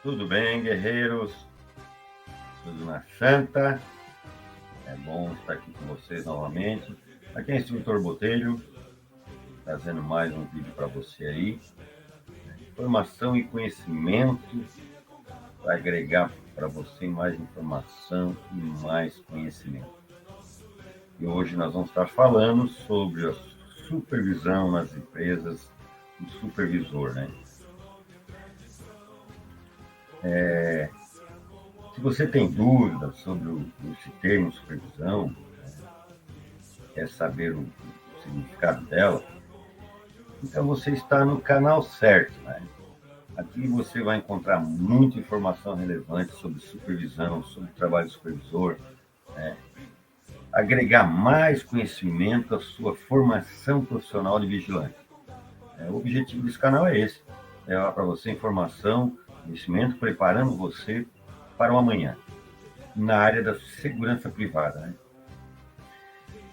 Tudo bem, guerreiros? Tudo na Santa? É bom estar aqui com vocês novamente. Aqui é o Instrutor Botelho, trazendo mais um vídeo para você aí. Informação e conhecimento vai agregar para você mais informação e mais conhecimento. E hoje nós vamos estar falando sobre a supervisão nas empresas, o supervisor, né? Se você tem dúvidas sobre esse termo supervisão, quer saber o significado dela, então você está no canal certo, né? Aqui você vai encontrar muita informação relevante sobre supervisão, sobre trabalho de supervisor, né? Agregar mais conhecimento à sua formação profissional de vigilante. O objetivo desse canal é esse, levar para você informação, conhecimento, preparando você para o amanhã, na área da segurança privada, né?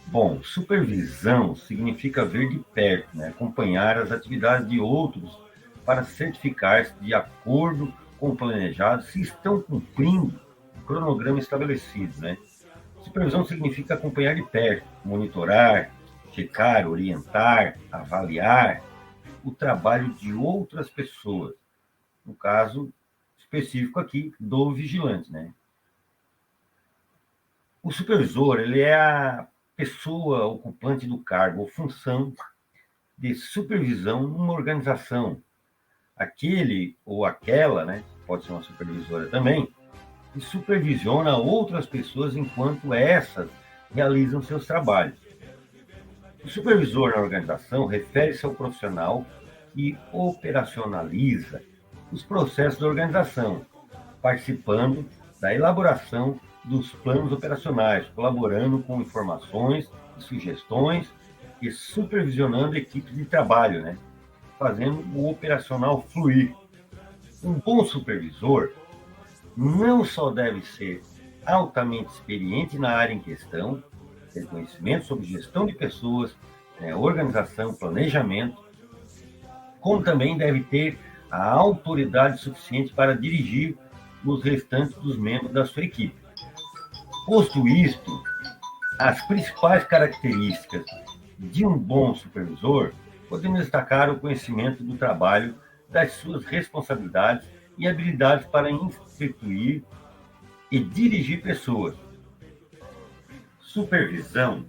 Bom, supervisão significa ver de perto, né? Acompanhar as atividades de outros para certificar-se de acordo com o planejado se estão cumprindo o cronograma estabelecido, né? Supervisão significa acompanhar de perto, monitorar, checar, orientar, avaliar o trabalho de outras pessoas, no caso específico aqui do vigilante, né? O supervisor, ele é a pessoa ocupante do cargo ou função de supervisão numa organização. Aquele ou aquela, né, pode ser uma supervisora também, que supervisiona outras pessoas enquanto essas realizam seus trabalhos. O supervisor na organização refere-se ao profissional que operacionaliza os processos da organização, participando da elaboração dos planos operacionais, colaborando com informações e sugestões e supervisionando equipes de trabalho, né? Fazendo o operacional fluir. Um bom supervisor não só deve ser altamente experiente na área em questão, ter conhecimento sobre gestão de pessoas, organização, planejamento, como também deve ter a autoridade suficiente para dirigir os restantes dos membros da sua equipe. Posto isto, as principais características de um bom supervisor, podemos destacar o conhecimento do trabalho, das suas responsabilidades e habilidades para instituir e dirigir pessoas. Supervisão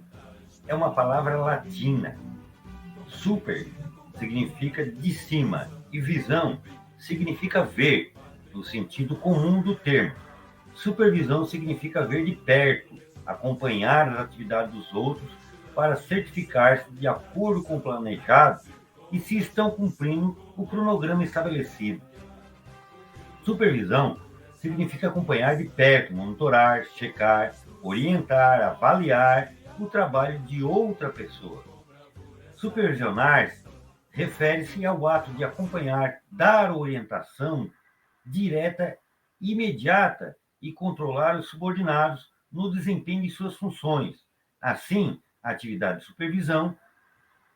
é uma palavra latina. Super significa de cima e visão significa ver, no sentido comum do termo. Supervisão significa ver de perto, acompanhar as atividades dos outros para certificar-se de acordo com o planejado e se estão cumprindo o cronograma estabelecido. Supervisão significa acompanhar de perto, monitorar, checar, orientar, avaliar o trabalho de outra pessoa. Supervisionar refere-se ao ato de acompanhar, dar orientação direta, imediata e controlar os subordinados no desempenho de suas funções. Assim, a atividade de supervisão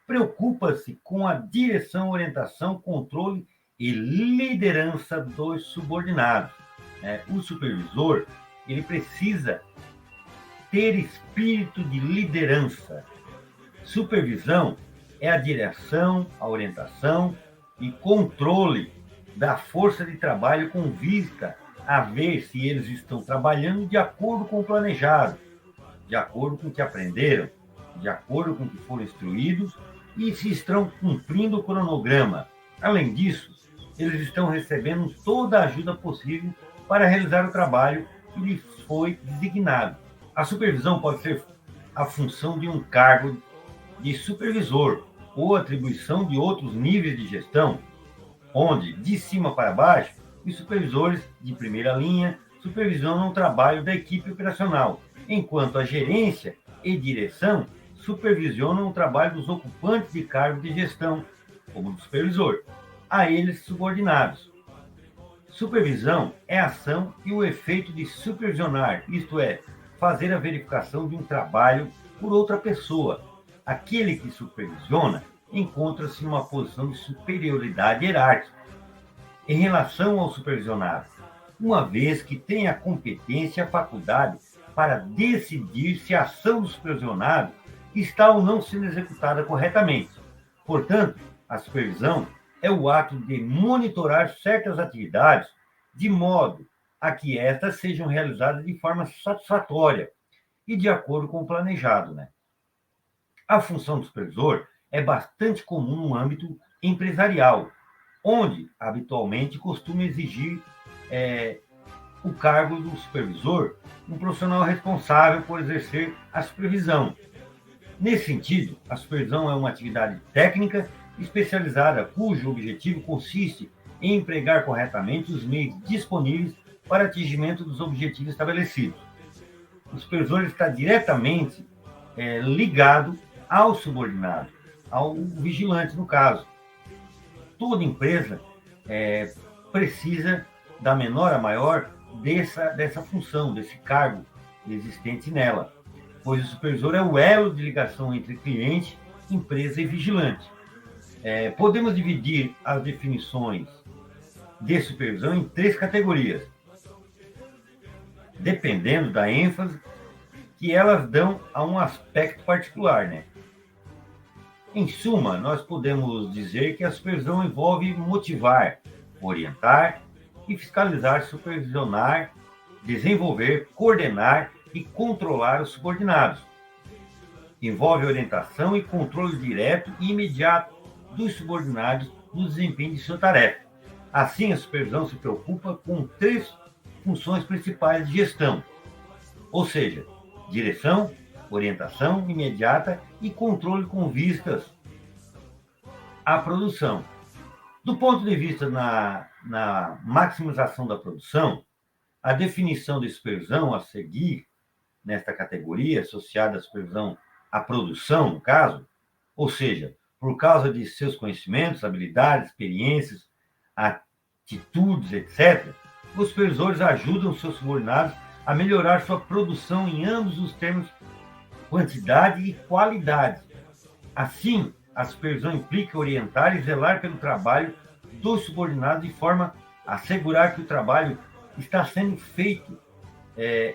preocupa-se com a direção, orientação, controle e liderança dos subordinados. O supervisor, ele precisa ter espírito de liderança. Supervisão é a direção, a orientação e controle da força de trabalho com vista a ver se eles estão trabalhando de acordo com o planejado, de acordo com o que aprenderam, de acordo com o que foram instruídos e se estão cumprindo o cronograma. Além disso, eles estão recebendo toda a ajuda possível para realizar o trabalho que lhes foi designado. A supervisão pode ser a função de um cargo de supervisor ou atribuição de outros níveis de gestão, onde, de cima para baixo, os supervisores de primeira linha supervisionam o trabalho da equipe operacional, enquanto a gerência e direção supervisionam o trabalho dos ocupantes de cargo de gestão, como do supervisor, a eles subordinados. Supervisão é a ação e o efeito de supervisionar, isto é, fazer a verificação de um trabalho por outra pessoa. Aquele que supervisiona encontra-se numa posição de superioridade hierárquica em relação ao supervisionado. uma vez que tem a competência e a faculdade para decidir se a ação do supervisionado está ou não sendo executada corretamente. Portanto, a supervisão é o ato de monitorar certas atividades de modo a que estas sejam realizadas de forma satisfatória e de acordo com o planejado, né? A função do supervisor é bastante comum no âmbito empresarial, onde habitualmente costuma exigir o cargo do supervisor um profissional responsável por exercer a supervisão. Nesse sentido, a supervisão é uma atividade técnica especializada cujo objetivo consiste em empregar corretamente os meios disponíveis para atingimento dos objetivos estabelecidos. O supervisor está diretamente ligado ao subordinado, ao vigilante, no caso. Toda empresa precisa, da menor a maior, dessa função, desse cargo existente nela, pois o supervisor é o elo de ligação entre cliente, empresa e vigilante. Podemos dividir as definições de supervisão em 3 categorias, dependendo da ênfase que elas dão a um aspecto particular, né? Em suma, nós podemos dizer que a supervisão envolve motivar, orientar e fiscalizar, supervisionar, desenvolver, coordenar e controlar os subordinados. Envolve orientação e controle direto e imediato dos subordinados no desempenho de sua tarefa. Assim, a supervisão se preocupa com 3 funções principais de gestão, ou seja, direção, orientação imediata e controle com vistas à produção. Do ponto de vista na maximização da produção, a definição de supervisão a seguir nesta categoria, associada à supervisão à produção, no caso, ou seja, por causa de seus conhecimentos, habilidades, experiências, atitudes, etc., os supervisores ajudam seus subordinados a melhorar sua produção em ambos os termos quantidade e qualidade. Assim, a supervisão implica orientar e zelar pelo trabalho dos subordinados de forma a assegurar que o trabalho está sendo feito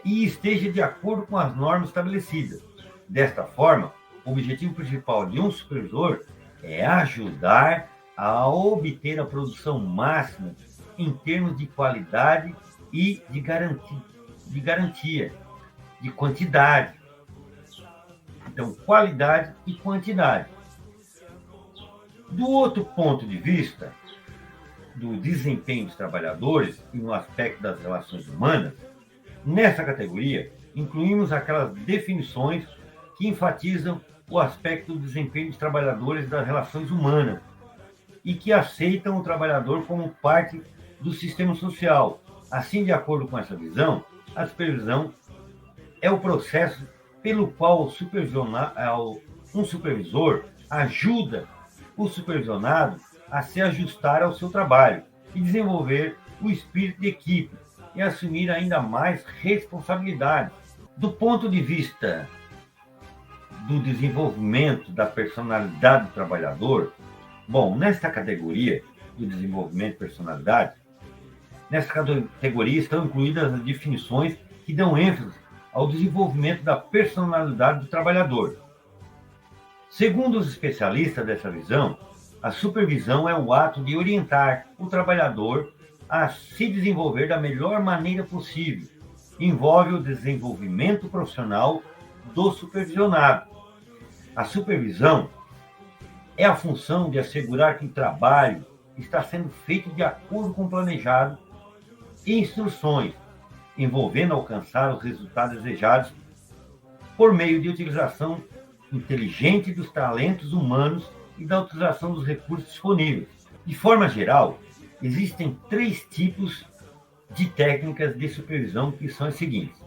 e esteja de acordo com as normas estabelecidas. Desta forma, o objetivo principal de um supervisor é ajudar a obter a produção máxima em termos de qualidade e de garantia, de quantidade. Então, qualidade e quantidade. Do outro ponto de vista, do desempenho dos trabalhadores e no aspecto das relações humanas, nessa categoria, incluímos aquelas definições que enfatizam o aspecto do desempenho dos trabalhadores das relações humanas e que aceitam o trabalhador como parte do sistema social. Assim, de acordo com essa visão, a supervisão é o processo pelo qual um supervisor ajuda o supervisionado a se ajustar ao seu trabalho e desenvolver o espírito de equipe e assumir ainda mais responsabilidades. Do ponto de vista do desenvolvimento da personalidade do trabalhador, bom, nesta categoria do desenvolvimento de personalidade, nessa categoria estão incluídas as definições que dão ênfase ao desenvolvimento da personalidade do trabalhador. Segundo os especialistas dessa visão, a supervisão é o ato de orientar o trabalhador a se desenvolver da melhor maneira possível. Envolve o desenvolvimento profissional do supervisionado. A supervisão é a função de assegurar que o trabalho está sendo feito de acordo com o planejado e instruções, envolvendo alcançar os resultados desejados por meio de utilização inteligente dos talentos humanos e da utilização dos recursos disponíveis. De forma geral, existem 3 tipos de técnicas de supervisão que são as seguintes: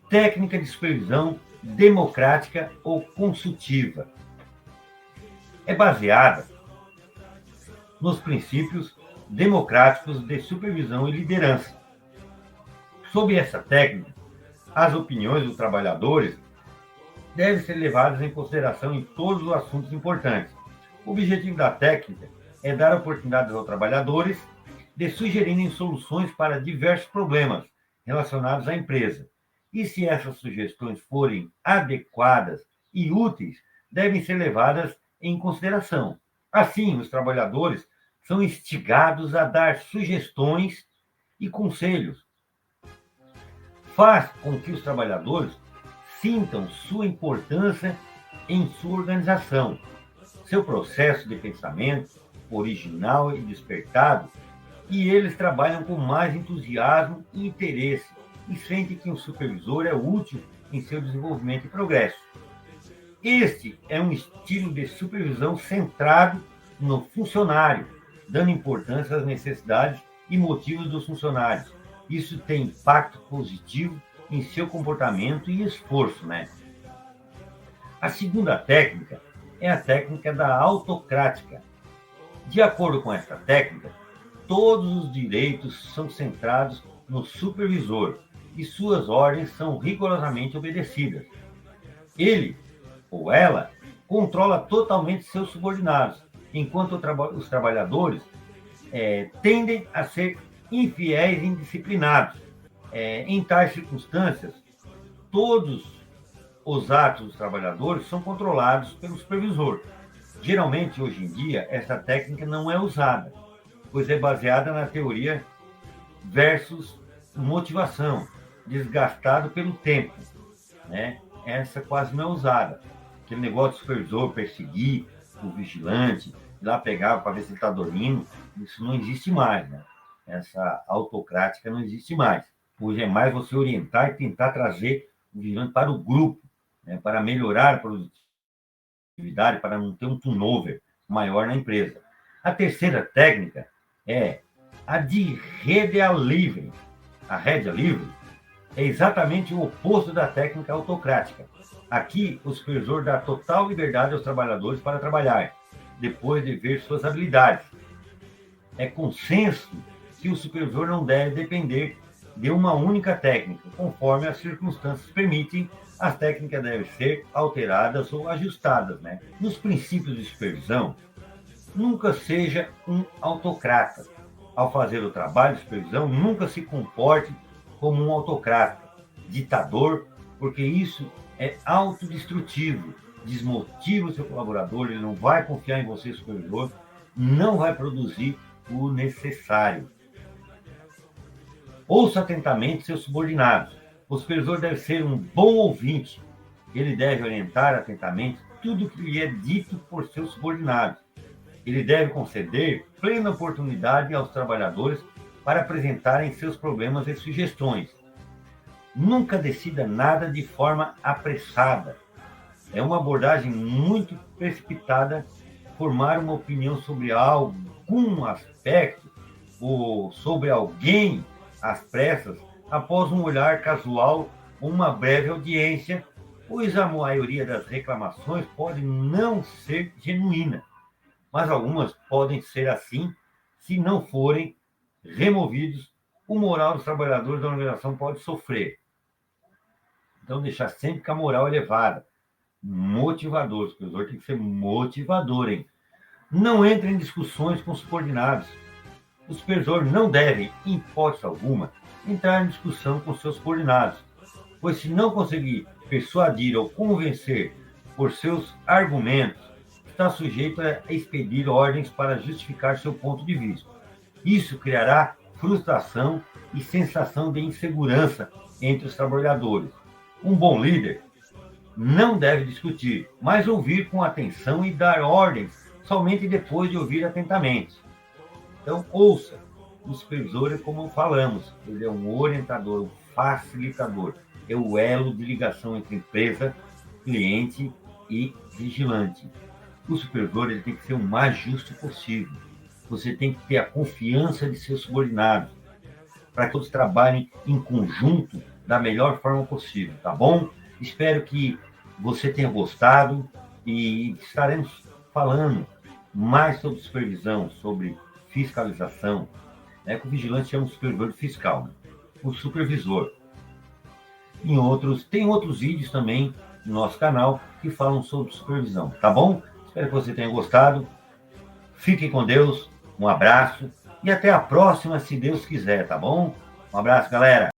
técnica de supervisão democrática ou consultiva. É baseada nos princípios democráticos de supervisão e liderança. Sob essa técnica, as opiniões dos trabalhadores devem ser levadas em consideração em todos os assuntos importantes. O objetivo da técnica é dar oportunidades aos trabalhadores de sugerirem soluções para diversos problemas relacionados à empresa. E se essas sugestões forem adequadas e úteis, devem ser levadas em consideração. Assim, os trabalhadores são instigados a dar sugestões e conselhos. Faz com que os trabalhadores sintam sua importância em sua organização. Seu processo de pensamento original e despertado, e eles trabalham com mais entusiasmo e interesse e sentem que o supervisor é útil em seu desenvolvimento e progresso. Este é um estilo de supervisão centrado no funcionário, dando importância às necessidades e motivos dos funcionários. Isso tem impacto positivo em seu comportamento e esforço, né? A segunda técnica é a técnica da autocrática. De acordo com esta técnica, todos os direitos são centrados no supervisor e suas ordens são rigorosamente obedecidas. Ele ou ela controla totalmente seus subordinados, enquanto os trabalhadores tendem a ser infiéis e indisciplinados. Em tais circunstâncias, todos os atos dos trabalhadores são controlados pelo supervisor. Geralmente, hoje em dia, essa técnica não é usada, pois é baseada na teoria versus motivação, desgastado pelo tempo, né? Essa quase não é usada. Aquele negócio do supervisor perseguir o vigilante, ir lá pegar para ver se ele está dormindo, isso não existe mais, né? Essa autocrática não existe mais. Hoje é mais você orientar e tentar trazer o vigilante para o grupo, né? Para melhorar a produtividade, para não ter um turnover maior na empresa. A terceira técnica é a de rédea livre. A rédea livre é exatamente o oposto da técnica autocrática. Aqui, o supervisor dá total liberdade aos trabalhadores para trabalhar, depois de ver suas habilidades. É consenso que o supervisor não deve depender de uma única técnica. Conforme as circunstâncias permitem, as técnicas devem ser alteradas ou ajustadas, né? Nos princípios de supervisão, nunca seja um autocrata. Ao fazer o trabalho de supervisão, nunca se comporte como um autocrata, ditador, porque isso é autodestrutivo, desmotiva o seu colaborador, ele não vai confiar em você, supervisor, não vai produzir o necessário. Ouça atentamente seus subordinados. O supervisor deve ser um bom ouvinte. Ele deve orientar atentamente tudo o que lhe é dito por seus subordinados. Ele deve conceder plena oportunidade aos trabalhadores para apresentarem seus problemas e sugestões. Nunca decida nada de forma apressada. É uma abordagem muito precipitada formar uma opinião sobre algum aspecto ou sobre alguém às pressas após um olhar casual ou uma breve audiência, pois a maioria das reclamações pode não ser genuína, mas algumas podem ser assim se não forem removidos, o moral dos trabalhadores da organização pode sofrer. Então, deixar sempre com a moral elevada. Motivador. O supervisor tem que ser motivador, hein? Não entre em discussões com subordinados. O supervisor não deve, em hipótese alguma, entrar em discussão com seus subordinados, pois se não conseguir persuadir ou convencer por seus argumentos, está sujeito a expedir ordens para justificar seu ponto de vista. Isso criará frustração e sensação de insegurança entre os trabalhadores. Um bom líder não deve discutir, mas ouvir com atenção e dar ordens somente depois de ouvir atentamente. Então, ouça. O supervisor é como falamos, ele é um orientador, um facilitador. É o elo de ligação entre empresa, cliente e vigilante. O supervisor ele tem que ser o mais justo possível. Você tem que ter a confiança de seus subordinados, para que todos trabalhem em conjunto da melhor forma possível, tá bom? Espero que você tenha gostado e estaremos falando mais sobre supervisão, sobre fiscalização, né? Que o vigilante chama o supervisor de fiscal, né? O supervisor. Tem outros vídeos também no nosso canal que falam sobre supervisão, tá bom? Espero que você tenha gostado. Fique com Deus, um abraço e até a próxima, se Deus quiser, tá bom? Um abraço, galera!